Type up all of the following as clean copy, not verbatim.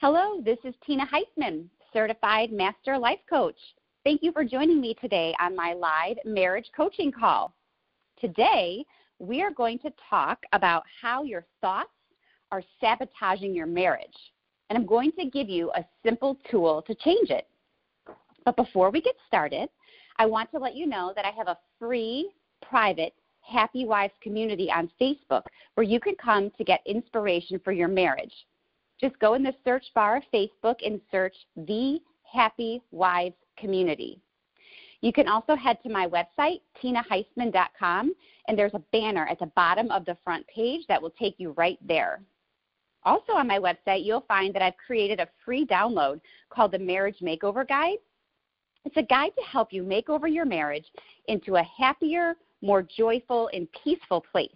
Hello, this is Tina Heisman, Certified Master Life Coach. Thank you for joining me today on my live marriage coaching call. Today, we are going to talk about how your thoughts are sabotaging your marriage. And I'm going to give you a simple tool to change it. But before we get started, I want to let you know that I have a free, private, Happy Wives community on Facebook where you can come to get inspiration for your marriage. Just go in the search bar of Facebook and search The Happy Wives Community. You can also head to my website, tinaheisman.com, and there's a banner at the bottom of the front page that will take you right there. Also on my website, you'll find that I've created a free download called the Marriage Makeover Guide. It's a guide to help you make over your marriage into a happier, more joyful, and peaceful place.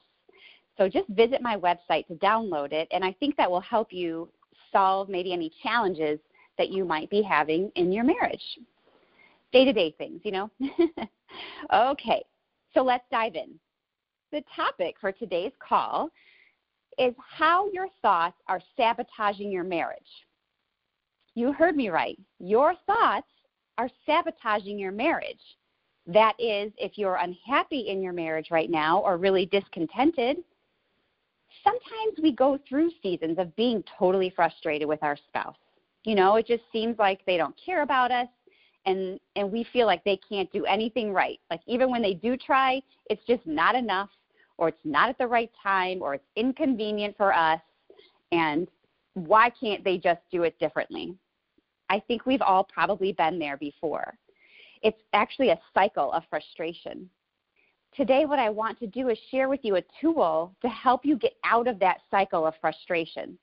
So just visit my website to download it, and I think that will help you solve maybe any challenges that you might be having in your marriage. Day-to-day things, you know. Okay, so let's dive in. The topic for today's call is how your thoughts are sabotaging your marriage. You heard me right. Your thoughts are sabotaging your marriage. That is, if you're unhappy in your marriage right now or really discontented, sometimes we go through seasons of being totally frustrated with our spouse. You know, it just seems like they don't care about us, and we feel like they can't do anything right. Like even when they do try, it's just not enough, or it's not at the right time, or it's inconvenient for us, and why can't they just do it differently? I think we've all probably been there before. It's actually a cycle of frustration. Today, what I want to do is share with you a tool to help you get out of that cycle of frustration.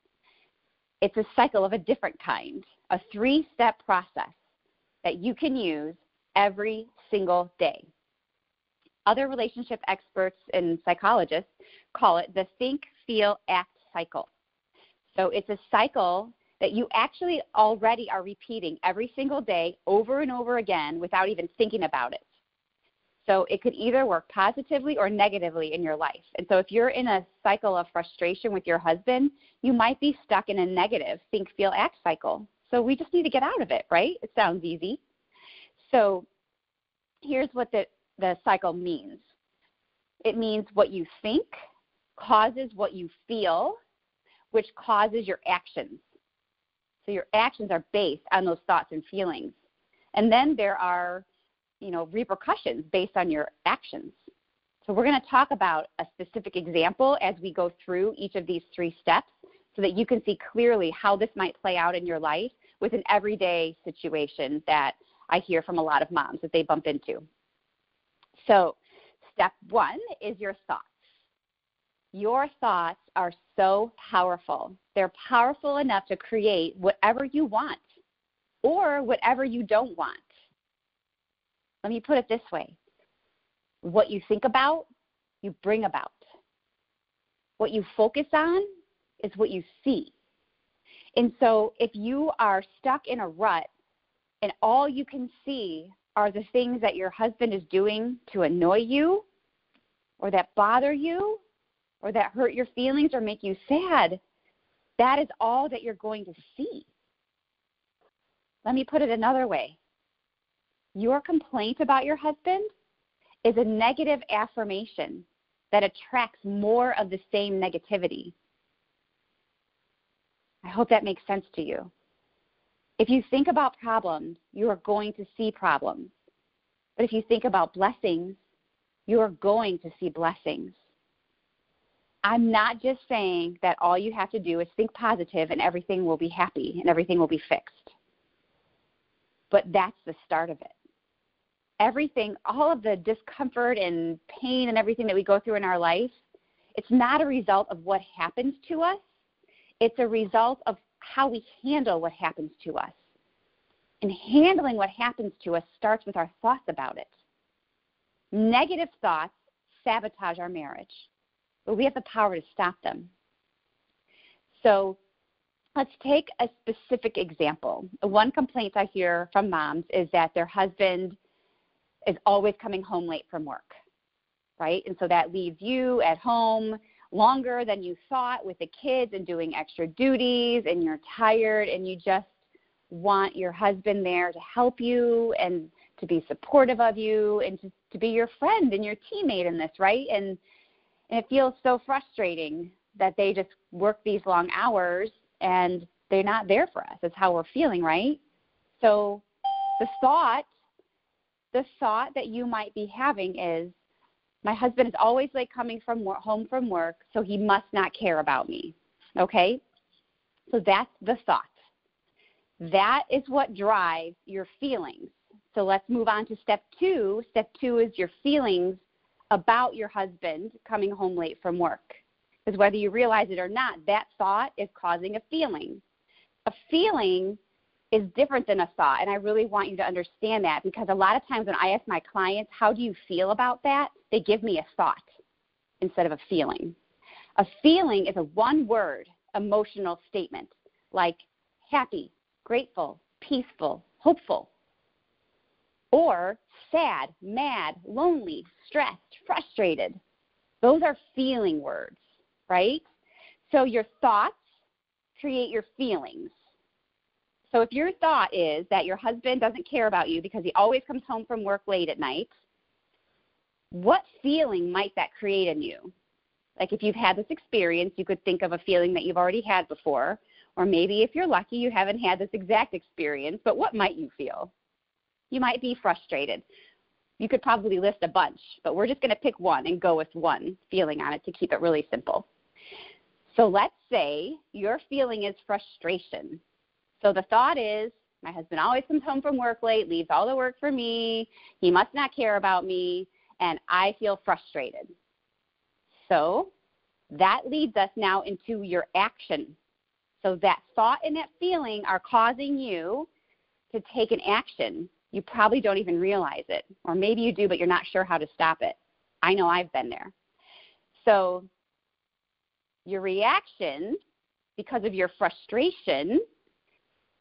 It's a cycle of a different kind, a 3-step process that you can use every single day. Other relationship experts and psychologists call it the think, feel, act cycle. So it's a cycle that you actually already are repeating every single day over and over again without even thinking about it. So it could either work positively or negatively in your life. And so if you're in a cycle of frustration with your husband, you might be stuck in a negative think, feel, act cycle. So we just need to get out of it, right? It sounds easy. So here's what the cycle means. It means what you think causes what you feel, which causes your actions. So your actions are based on those thoughts and feelings. And then there are repercussions based on your actions. So we're going to talk about a specific example as we go through each of these 3 steps so that you can see clearly how this might play out in your life with an everyday situation that I hear from a lot of moms that they bump into. So step 1 is your thoughts. Your thoughts are so powerful. They're powerful enough to create whatever you want or whatever you don't want. Let me put it this way. What you think about, you bring about. What you focus on is what you see. And so if you are stuck in a rut and all you can see are the things that your husband is doing to annoy you or that bother you or that hurt your feelings or make you sad, that is all that you're going to see. Let me put it another way. Your complaint about your husband is a negative affirmation that attracts more of the same negativity. I hope that makes sense to you. If you think about problems, you are going to see problems. But if you think about blessings, you are going to see blessings. I'm not just saying that all you have to do is think positive and everything will be happy and everything will be fixed. But that's the start of it. Everything, all of the discomfort and pain and everything that we go through in our life, it's not a result of what happens to us. It's a result of how we handle what happens to us. And handling what happens to us starts with our thoughts about it. Negative thoughts sabotage our marriage, but we have the power to stop them. So let's take a specific example. One complaint I hear from moms is that their husband is always coming home late from work, right? And so that leaves you at home longer than you thought with the kids and doing extra duties, and you're tired and you just want your husband there to help you and to be supportive of you and to be your friend and your teammate in this, right? And it feels so frustrating that they just work these long hours and they're not there for us. That's how we're feeling, right? So the thought that you might be having is, my husband is always late coming home from work, so he must not care about me, okay? So that's the thought. That is what drives your feelings. So let's move on to step 2. Step 2 is your feelings about your husband coming home late from work. Because whether you realize it or not, that thought is causing a feeling. A feeling is different than a thought, and I really want you to understand that, because a lot of times when I ask my clients, how do you feel about that, they give me a thought instead of a feeling. A feeling is a one-word emotional statement, like happy, grateful, peaceful, hopeful, or sad, mad, lonely, stressed, frustrated. Those are feeling words, right? So your thoughts create your feelings. So if your thought is that your husband doesn't care about you because he always comes home from work late at night, what feeling might that create in you? Like if you've had this experience, you could think of a feeling that you've already had before, or maybe if you're lucky, you haven't had this exact experience, but what might you feel? You might be frustrated. You could probably list a bunch, but we're just going to pick one and go with one feeling on it to keep it really simple. So let's say your feeling is frustration. So the thought is, my husband always comes home from work late, leaves all the work for me, he must not care about me, and I feel frustrated. So that leads us now into your action. So that thought and that feeling are causing you to take an action. You probably don't even realize it, or maybe you do, but you're not sure how to stop it. I know I've been there. So your reaction, because of your frustration,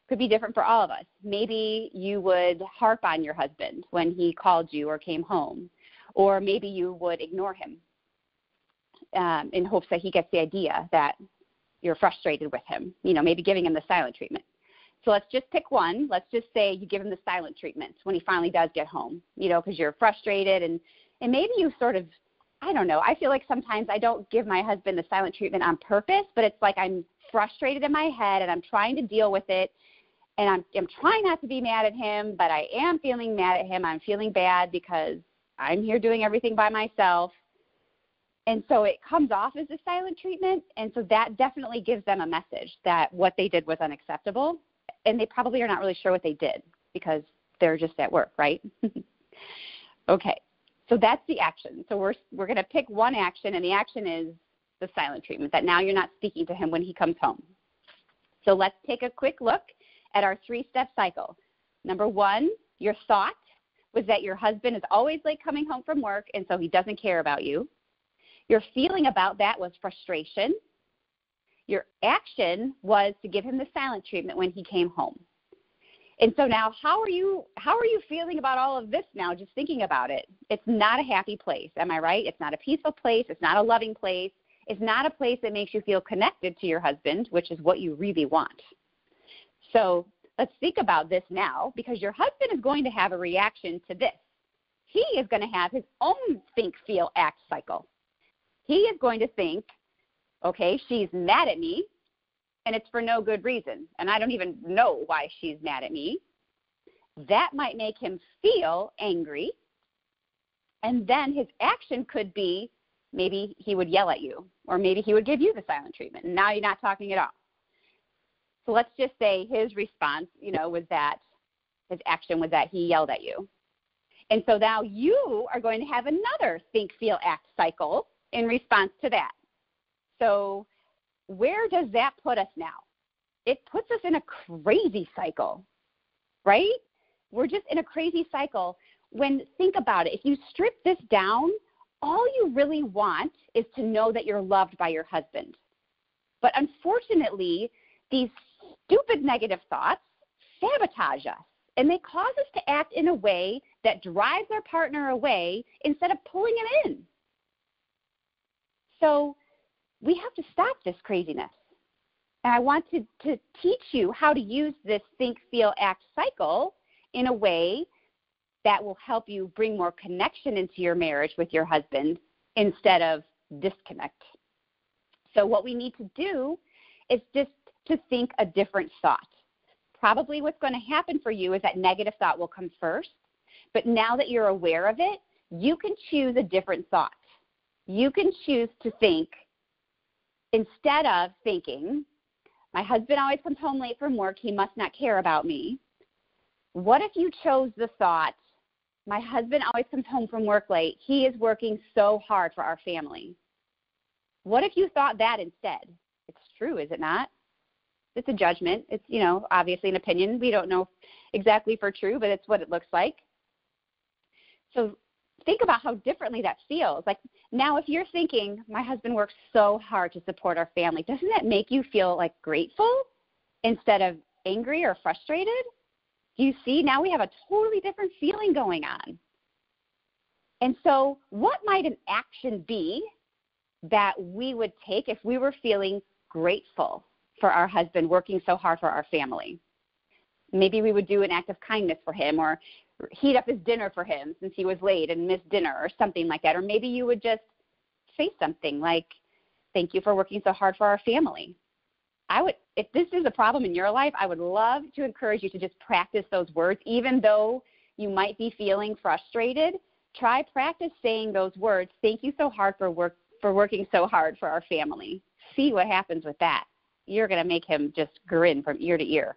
could be different for all of us. Maybe you would harp on your husband when he called you or came home, or maybe you would ignore him in hopes that he gets the idea that you're frustrated with him, maybe giving him the silent treatment. So let's just pick one. Let's just say you give him the silent treatment when he finally does get home, because you're frustrated and maybe you sort of, I don't know, I feel like sometimes I don't give my husband the silent treatment on purpose, but it's like I'm frustrated in my head and I'm trying to deal with it, and I'm trying not to be mad at him, but I am feeling mad at him. I'm feeling bad because I'm here doing everything by myself. And so it comes off as a silent treatment, and so that definitely gives them a message that what they did was unacceptable, and they probably are not really sure what they did because they're just at work, right? Okay, so that's the action. So we're going to pick one action, and the action is the silent treatment, that now you're not speaking to him when he comes home. So let's take a quick look at our 3-step cycle. Number 1, your thought was that your husband is always late coming home from work, and so he doesn't care about you. Your feeling about that was frustration. Your action was to give him the silent treatment when he came home. And so now how are you feeling about all of this now, just thinking about it? It's not a happy place, am I right? It's not a peaceful place. It's not a loving place. It's not a place that makes you feel connected to your husband, which is what you really want. So let's think about this now, because your husband is going to have a reaction to this. He is going to have his own think, feel, act cycle. He is going to think, okay, she's mad at me, and it's for no good reason, and I don't even know why she's mad at me. That might make him feel angry, and then his action could be maybe he would yell at you, or maybe he would give you the silent treatment, and now you're not talking at all. So let's just say his response, was that his action was that he yelled at you. And so now you are going to have another think, feel, act cycle in response to that. So where does that put us now? It puts us in a crazy cycle, right? We're just in a crazy cycle. Think about it. If you strip this down, all you really want is to know that you're loved by your husband. But unfortunately, these stupid negative thoughts sabotage us, and they cause us to act in a way that drives our partner away instead of pulling him in. So we have to stop this craziness. And I want to teach you how to use this think, feel, act cycle in a way that will help you bring more connection into your marriage with your husband instead of disconnect. So what we need to do is just to think a different thought. Probably what's going to happen for you is that negative thought will come first. But now that you're aware of it, you can choose a different thought. You can choose to think, instead of thinking, my husband always comes home late from work, he must not care about me. What if you chose the thought, my husband always comes home from work late, he is working so hard for our family? What if you thought that instead? It's true, is it not? It's a judgment. It's, obviously an opinion. We don't know exactly for true, but it's what it looks like. So think about how differently that feels. Like now if you're thinking, my husband works so hard to support our family, doesn't that make you feel like grateful instead of angry or frustrated? Do you see? Now we have a totally different feeling going on. And so what might an action be that we would take if we were feeling grateful for our husband working so hard for our family? Maybe we would do an act of kindness for him, or heat up his dinner for him since he was late and missed dinner, or something like that. Or maybe you would just say something like, thank you for working so hard for our family. If this is a problem in your life, I would love to encourage you to just practice those words. Even though you might be feeling frustrated, try practice saying those words, thank you so hard for working so hard for our family. See what happens with that. You're going to make him just grin from ear to ear.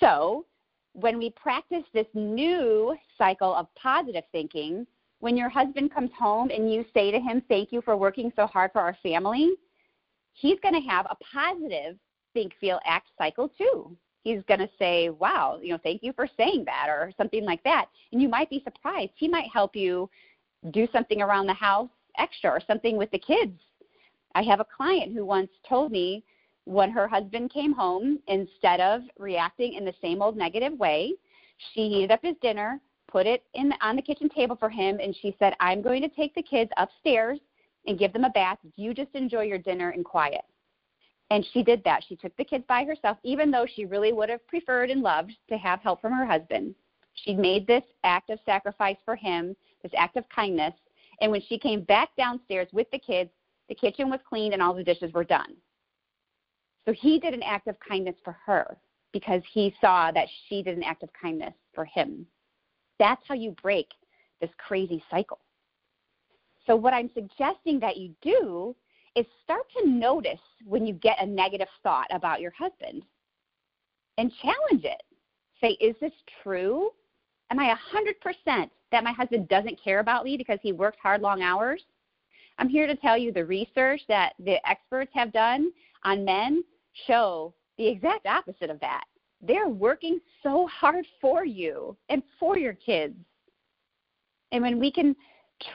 So when we practice this new cycle of positive thinking, when your husband comes home and you say to him, thank you for working so hard for our family, he's going to have a positive think, feel, act cycle too. He's going to say, wow, thank you for saying that, or something like that. And you might be surprised. He might help you do something around the house extra, or something with the kids. I have a client who once told me when her husband came home, instead of reacting in the same old negative way, she heated up his dinner, put it on the kitchen table for him, and she said, I'm going to take the kids upstairs and give them a bath. You just enjoy your dinner in quiet. And she did that. She took the kids by herself, even though she really would have preferred and loved to have help from her husband. She made this act of sacrifice for him, this act of kindness, and when she came back downstairs with the kids, the kitchen was clean and all the dishes were done. So he did an act of kindness for her because he saw that she did an act of kindness for him. That's how you break this crazy cycle. So what I'm suggesting that you do is start to notice when you get a negative thought about your husband and challenge it. Say, is this true? Am I 100% that my husband doesn't care about me because he works hard, long hours? I'm here to tell you the research that the experts have done on men show the exact opposite of that. They're working so hard for you and for your kids. And when we can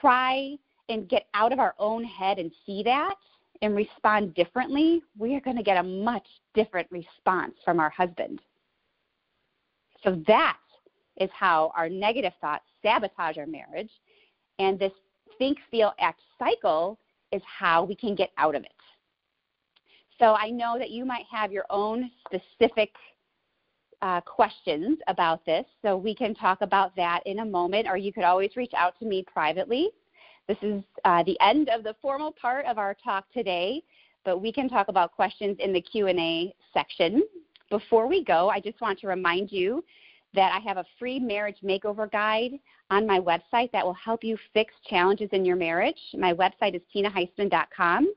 try and get out of our own head and see that and respond differently, we are going to get a much different response from our husband. So that is how our negative thoughts sabotage our marriage, and this think, feel, act cycle is how we can get out of it. So I know that you might have your own specific questions about this, so we can talk about that in a moment, or you could always reach out to me privately. This is the end of the formal part of our talk today, but we can talk about questions in the Q&A section. Before we go, I just want to remind you that I have a free marriage makeover guide on my website that will help you fix challenges in your marriage. My website is tinaheisman.com,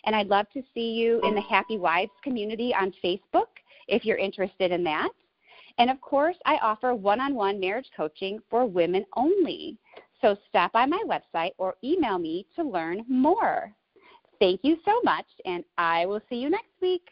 and I'd love to see you in the Happy Wives community on Facebook if you're interested in that. And, of course, I offer one-on-one marriage coaching for women only. So stop by my website or email me to learn more. Thank you so much, and I will see you next week.